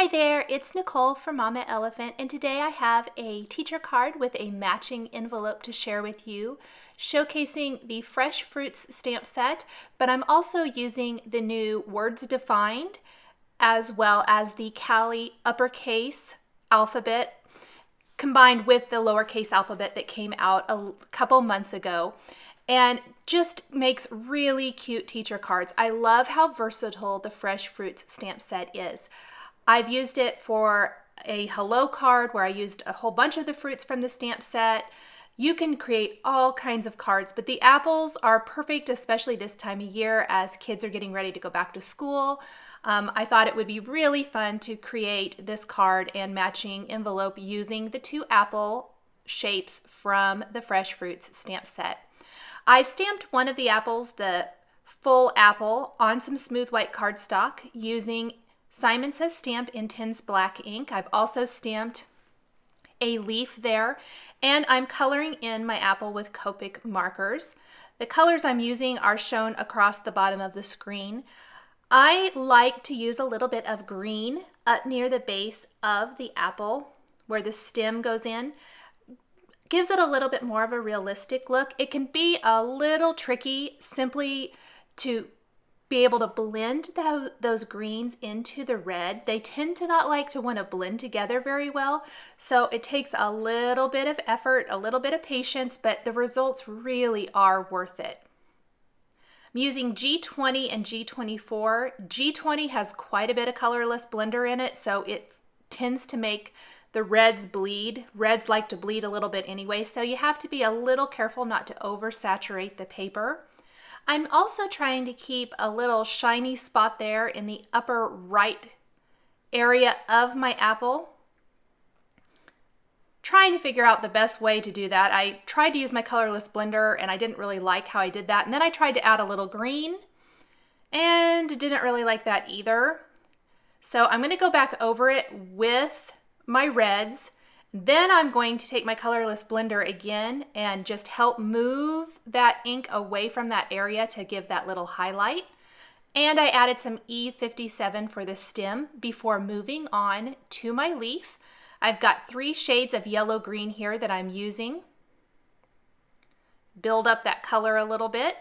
Hi there, it's Nicole from Mama Elephant, and today I have a teacher card with a matching envelope to share with you, showcasing the Fresh Fruits stamp set, but I'm also using the new Words Defined as well as the Cali uppercase alphabet combined with the lowercase alphabet that came out a couple months ago, and just makes really cute teacher cards. I love how versatile the Fresh Fruits stamp set is. I've used it for a hello card where I used a whole bunch of the fruits from the stamp set. You can create all kinds of cards, but the apples are perfect, especially this time of year as kids are getting ready to go back to school. I thought it would be really fun to create this card and matching envelope using the two apple shapes from the Fresh Fruits stamp set. I've stamped one of the apples, the full apple, on some smooth white cardstock using Simon Says Stamp Intense Black ink. I've also stamped a leaf there, and I'm coloring in my apple with Copic markers. The colors I'm using are shown across the bottom of the screen. I like to use a little bit of green up near the base of the apple where the stem goes in. Gives it a little bit more of a realistic look. It can be a little tricky simply to be able to blend those greens into the red. They tend to not like to want to blend together very well, so it takes a little bit of effort, a little bit of patience, but the results really are worth it. I'm using G20 and G24. G20 has quite a bit of colorless blender in it, so it tends to make the reds bleed. Reds like to bleed a little bit anyway, so you have to be a little careful not to oversaturate the paper. I'm also trying to keep a little shiny spot there in the upper right area of my apple. Trying to figure out the best way to do that. I tried to use my colorless blender and I didn't really like how I did that. And then I tried to add a little green and didn't really like that either. So I'm going to go back over it with my reds. Then I'm going to take my colorless blender again and just help move that ink away from that area to give that little highlight. And I added some E57 for the stem before moving on to my leaf. I've got 3 shades of yellow-green here that I'm using. Build up that color a little bit.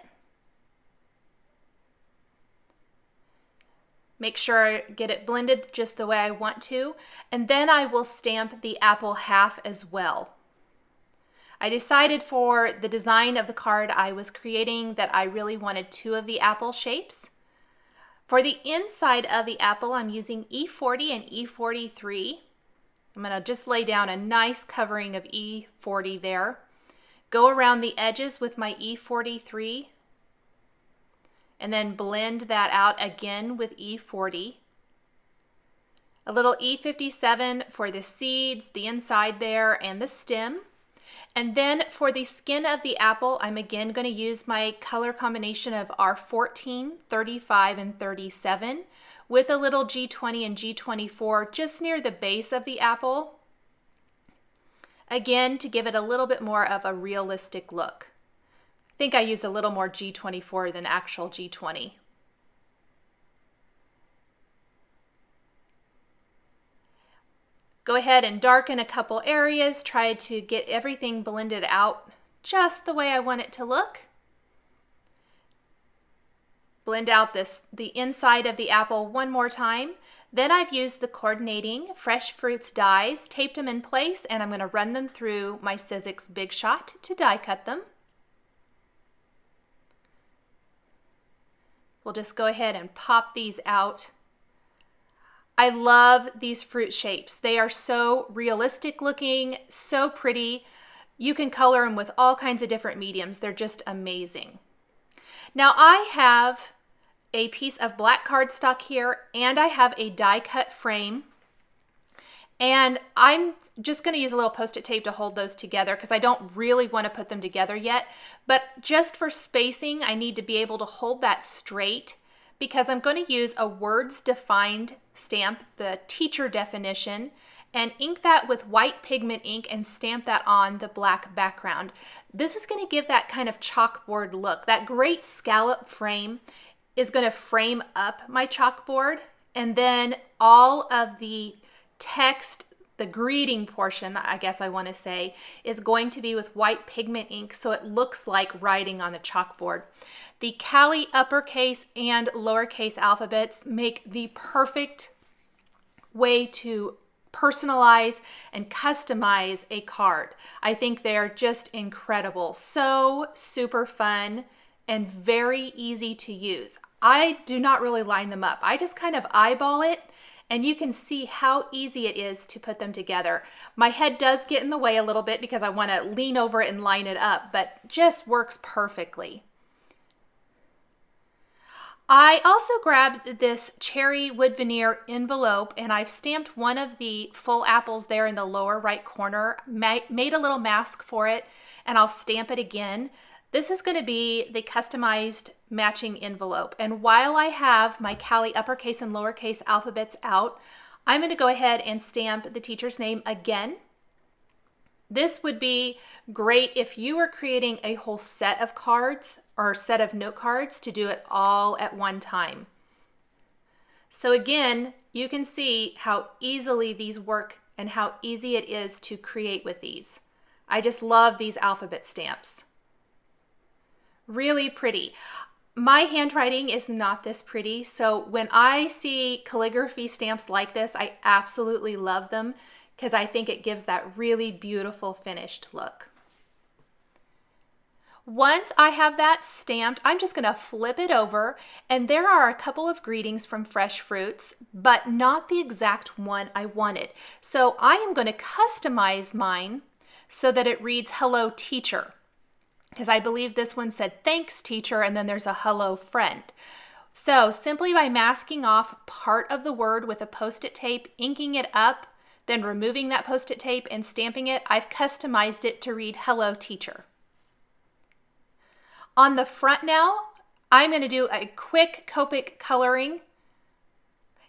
Make sure I get it blended just the way I want to, and then I will stamp the apple half as well. I decided for the design of the card I was creating that I really wanted 2 of the apple shapes. For the inside of the apple, I'm using E40 and E43. I'm going to just lay down a nice covering of E40 there. Go around the edges with my E43. And then blend that out again with E40. A little E57 for the seeds, the inside there, and the stem. And then for the skin of the apple, I'm again going to use my color combination of R14, 35, and 37 with a little G20 and G24 just near the base of the apple. Again, to give it a little bit more of a realistic look. I think I used a little more G24 than actual G20. Go ahead and darken a couple areas, try to get everything blended out just the way I want it to look. Blend out the inside of the apple one more time. Then I've used the coordinating Fresh Fruits dies, taped them in place, and I'm going to run them through my Sizzix Big Shot to die cut them. We'll just go ahead and pop these out. I love these fruit shapes. They are so realistic looking, so pretty. You can color them with all kinds of different mediums. They're just amazing. Now I have a piece of black cardstock here and I have a die cut frame. And I'm just going to use a little Post-it tape to hold those together because I don't really want to put them together yet. But just for spacing, I need to be able to hold that straight because I'm going to use a Words Defined stamp, the teacher definition, and ink that with white pigment ink and stamp that on the black background. This is going to give that kind of chalkboard look. That great scallop frame is going to frame up my chalkboard And then all of the text, the greeting portion, I guess I want to say, is going to be with white pigment ink so it looks like writing on the chalkboard. The Kali uppercase and lowercase alphabets make the perfect way to personalize and customize a card. I think they are just incredible. So super fun and very easy to use. I do not really line them up. I just kind of eyeball it, and you can see how easy it is to put them together. My head does get in the way a little bit because I want to lean over it and line it up, but just works perfectly. I also grabbed this cherry wood veneer envelope, and I've stamped one of the full apples there in the lower right corner, made a little mask for it, and I'll stamp it again. This is going to be the customized matching envelope. And while I have my Kali uppercase and lowercase alphabets out, I'm going to go ahead and stamp the teacher's name again. This would be great if you were creating a whole set of cards or set of note cards to do it all at one time. So again, you can see how easily these work and how easy it is to create with these. I just love these alphabet stamps. Really pretty. My handwriting is not this pretty, so when I see calligraphy stamps like this, I absolutely love them because I think it gives that really beautiful finished look. Once I have that stamped, I'm just going to flip it over, and there are a couple of greetings from Fresh Fruits, but not the exact one I wanted. So I am going to customize mine so that it reads "Hello Teacher," because I believe this one said "Thanks Teacher," and then there's a "Hello Friend." So simply by masking off part of the word with a Post-it tape, inking it up, then removing that Post-it tape and stamping it, I've customized it to read "Hello Teacher." On the front now, I'm going to do a quick Copic coloring.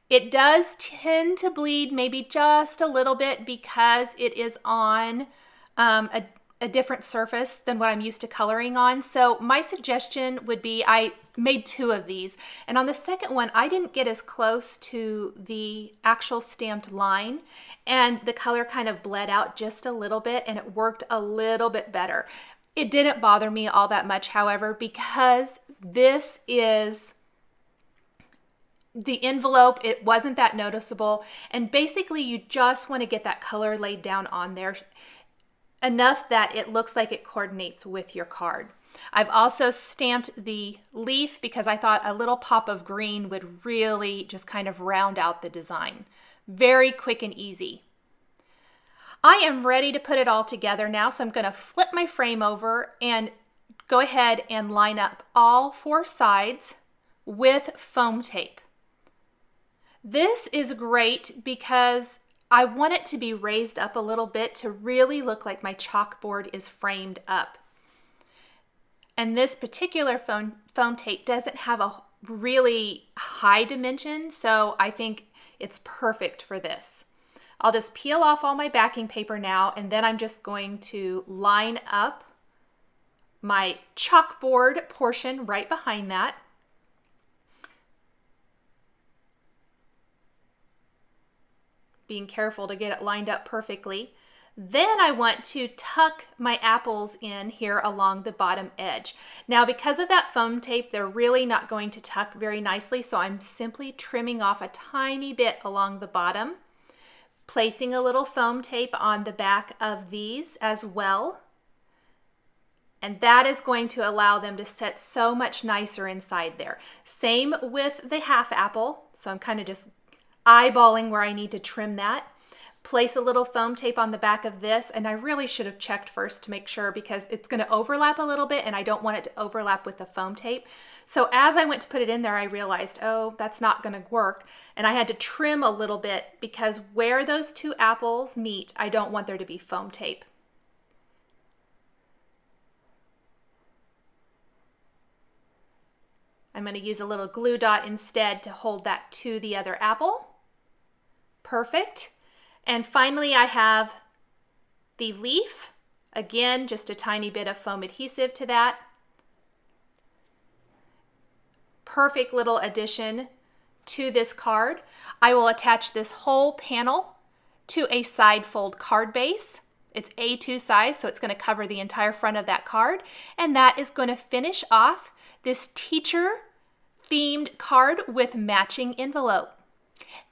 It does tend to bleed maybe just a little bit because it is on a different surface than what I'm used to coloring on. So my suggestion would be, I made 2 of these, and on the second one I didn't get as close to the actual stamped line, and the color kind of bled out just a little bit, and it worked a little bit better. It didn't bother me all that much, however, because this is the envelope, it wasn't that noticeable, and basically you just want to get that color laid down on there enough that it looks like it coordinates with your card. I've also stamped the leaf because I thought a little pop of green would really just kind of round out the design. Very quick and easy. I am ready to put it all together now, so I'm going to flip my frame over and go ahead and line up all 4 sides with foam tape. This is great because I want it to be raised up a little bit to really look like my chalkboard is framed up. And this particular foam tape doesn't have a really high dimension, so I think it's perfect for this. I'll just peel off all my backing paper now, and then I'm just going to line up my chalkboard portion right behind that. Being careful to get it lined up perfectly. Then I want to tuck my apples in here along the bottom edge. Now, because of that foam tape, they're really not going to tuck very nicely, so I'm simply trimming off a tiny bit along the bottom, placing a little foam tape on the back of these as well. And that is going to allow them to set so much nicer inside there. Same with the half apple. So I'm kind of just eyeballing where I need to trim that. Place a little foam tape on the back of this, and I really should have checked first to make sure because it's going to overlap a little bit and I don't want it to overlap with the foam tape. So as I went to put it in there, I realized, oh, that's not going to work, and I had to trim a little bit because where those 2 apples meet, I don't want there to be foam tape. I'm going to use a little glue dot instead to hold that to the other apple. Perfect. And finally, I have the leaf. Again, just a tiny bit of foam adhesive to that. Perfect little addition to this card, I will attach this whole panel to a side fold card base. It's A2 size, so it's going to cover the entire front of that card, and that is going to finish off this teacher themed card with matching envelope.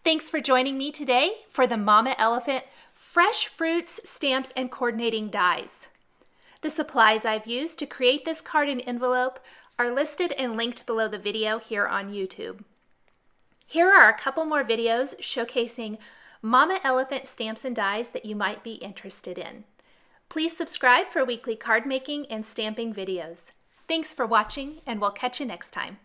Thanks for joining me today for the Mama Elephant Fresh Fruits Stamps and Coordinating Dies. The supplies I've used to create this card and envelope are listed and linked below the video here on YouTube. Here are a couple more videos showcasing Mama Elephant stamps and dies that you might be interested in. Please subscribe for weekly card making and stamping videos. Thanks for watching, and we'll catch you next time.